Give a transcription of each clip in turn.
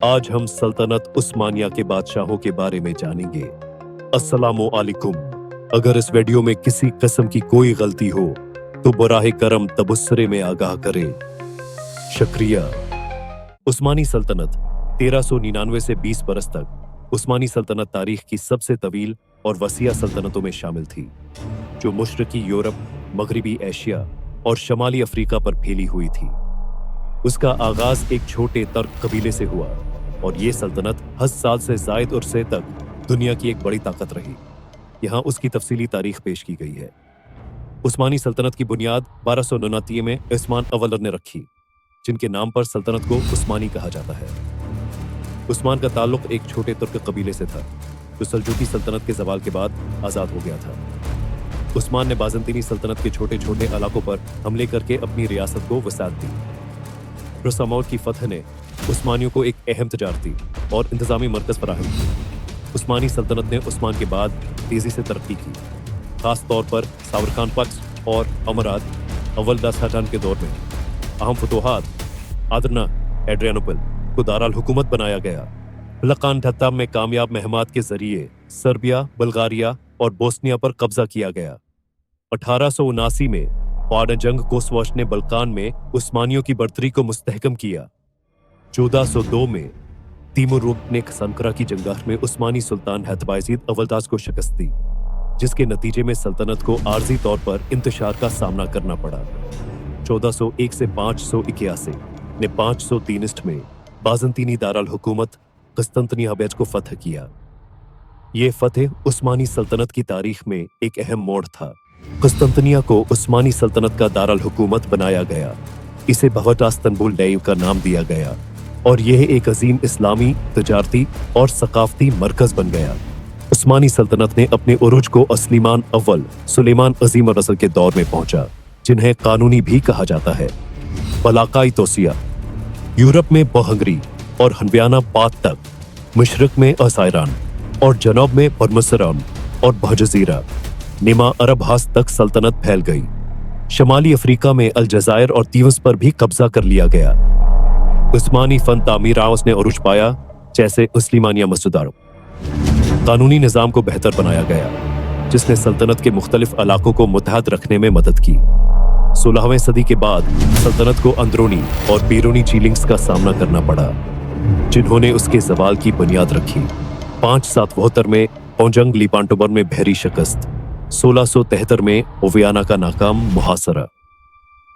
आज हम सल्तनत उस्मानिया के बादशाहों के बारे में जानेंगे। अस्सलामु अलैकुम। अगर इस वीडियो में किसी किस्म की कोई गलती हो तो बराह करम तबस्सुरे में आगाह करें। शुक्रिया। उस्मानी सल्तनत 1399 से 20 बरस तक उस्मानी सल्तनत तारीख की सबसे तवील और वसीआ सल्तनतों में शामिल थी, जो मशरकी यूरोप, मगरबी एशिया और शमाली अफ्रीका पर फैली हुई थी। उसका आगाज एक छोटे तर्क कबीले से हुआ और ये सल्तनत 10 साल से जायद अरसे तक दुनिया की एक बड़ी ताकत रही। यहाँ उसकी तफसीली तारीख पेश की गई है। उस्मानी सल्तनत की बुनियाद 1229 में उस्मान अव्वल ने रखी, जिनके नाम पर सल्तनत को उस्मानी कहा जाता है। उस्मान का ताल्लुक एक छोटे तुर्क कबीले से था, जो सल्जूकी सल्तनत के ज़वाल के बाद आज़ाद हो गया था। उस्मान ने बाज़ंतीनी सल्तनत के छोटे छोटे इलाकों पर हमले करके अपनी रियासत को वसात दी। रसामौर की फतह ने उस्मानियों को एक अहम तजारती और इंतजामी मरकज़ फराहम किया। उस्मानी सल्तनत ने उस्मान के बाद तेज़ी से तरक्की की, खास तौर पर सावरखान पक्ष और अमराद अव्वल दास्तान के दौर में। अहम फतूहात आदरना एड्रियानोपल को दारुल हुकूमत बनाया गया। बलकान ढत्ता में कामयाब महमात के जरिए सर्बिया, बुल्गारिया और बोस्निया पर कब्जा किया गया। 1879 में बाद जंग कोसवॉश ने बल्कान में उस्मानियों की बढ़तरी को मुस्तहकम किया। 1402 में तिमुरुग ने संकरा की जंगाह में उस्मानी सुल्तान हैतबायजीद अव्वलताज को शिकस्त दी, जिसके नतीजे में सल्तनत को आर्जी तौर पर इंतशार का सामना करना पड़ा। 1401 से 581 ने 503 ईस्ट में बाज़ंतीनी दारुल हुकूमत कुस्तंतनिया बैज को फतह किया। ये फतह उस्मानी सल्तनत की तारीख में एक अहम मोड़ था। कुस्तंतनिया को उस्मानी सल्तनत का दारुल हुकूमत बनाया गया। इसे बहवतास्तंबुल नैव का नाम दिया गया और यह एक अजीम इस्लामी, तजारती और सकाफती मरकज बन गया। उस्मानी सल्तनत ने अपने उरूज को अस्लिमान अव्वल सुलेमान अजीम रसल के दौर में पहुंचा, जिन्हें कानूनी भी कहा जाता है। बलाकाई तोसिया यूरोप में बहंगरी और हनवियाना बाद तक, मशरक में असायरान और जनूब में बरमसरान और बहजजीरा, निमा अरब हास तक सल्तनत फैल गई। शमाली अफ्रीका में अलजायर और तीवस पर भी कब्जा कर लिया गया। उस्मानी फन तामीराओं ने उरूज पाया, जैसे उस्लिमानिया मस्जिदारों। कानूनी निज़ाम को बेहतर बनाया गया, जिसने सल्तनत के मुख्तलिफ इलाकों को मुत्तहद रखने में मदद की। 16वीं सदी के बाद सल्तनत को अंदरूनी और बैरूनी चीलिंग्स का सामना करना पड़ा, जिन्होंने उसके ज़वाल की बुनियाद रखी। 572 में ओजंग लीपांटोबर में बहरी शिकस्त। 1673 में ओवियाना का नाकाम मुहासरा,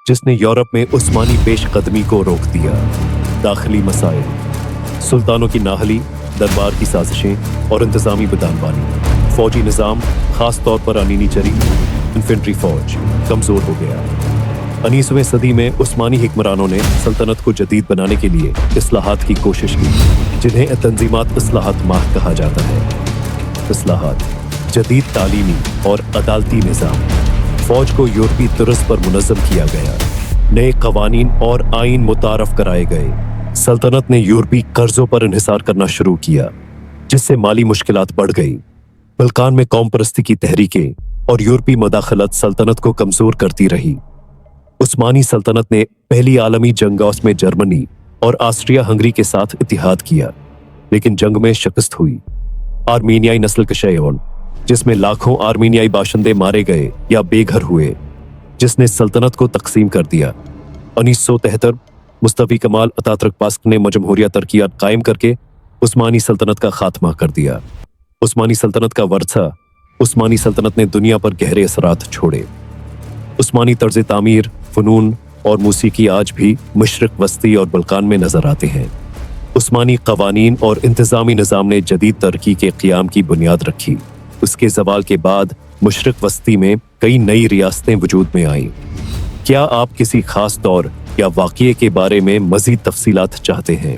जिसने यूरोप में उस्मानी पेशकदमी को रोक दिया। दाखिली मसाइल, सुल्तानों की नाहली, दरबार की साजिशें और इंतजामी बदानबानी। फौजी निज़ाम, खास तौर पर अनीनी चरी इन्फेंट्री फौज, कमज़ोर हो गया। 19वीं सदी में उस्मानी हिक्मरानों ने सल्तनत को जदीद बनाने के लिए इस्लाहात की कोशिश की, जिन्हें तंजीमात इस्लाहात माह कहा जाता है। इस्लाहात जदीद तालीमी और अदालती निज़ाम। फौज को यूरोपी तुर्स पर मुनज़्ज़म किया गया। नए कवानीन और आइन मुतारफ कराए गए। सल्तनत ने यूरोपी कर्जों पर इन्हिसार करना शुरू किया, जिससे माली मुश्किलात बढ़ गई। बल्कान में कौम परस्ती की तहरीकें और यूरोपी मदाखलत सल्तनत को कमज़ोर करती रही। उस्मानी सल्तनत ने पहली आलमी जंगौस में जर्मनी और ऑस्ट्रिया हंगरी के साथ इत्तिहाद किया, लेकिन जंग में शिकस्त हुई। आर्मीनियाई नस्ल कशेयोन, जिसमें लाखों आर्मीनियाई बाशिंदे मारे गए या बेघर हुए, जिसने सल्तनत को तकसीम कर दिया। 1973 मुस्तफी कमाल अतातुर्क पास्क ने मजमहूरिया तरकियात कायम करके उस्मानी सल्तनत का खात्मा कर दिया। उस्मानी सल्तनत का वर्सा उस्मानी सल्तनत ने दुनिया पर गहरे असरात छोड़े। उस्मानी तर्ज तामीर, फ़नून और मूसीकी आज भी मशरक, वस्ती और बल्कान में नजर आते हैं। उस्मानी कवानीन और इंतजामी निज़ाम ने जदीद तरक्की के क़ियाम की बुनियाद रखी। उसके ज़वाल के बाद मशरक वस्ती में कई नई रियासतें वजूद में आईं। क्या आप किसी खास दौर या वाक़ये के बारे में मज़ीद तफसीलात चाहते हैं?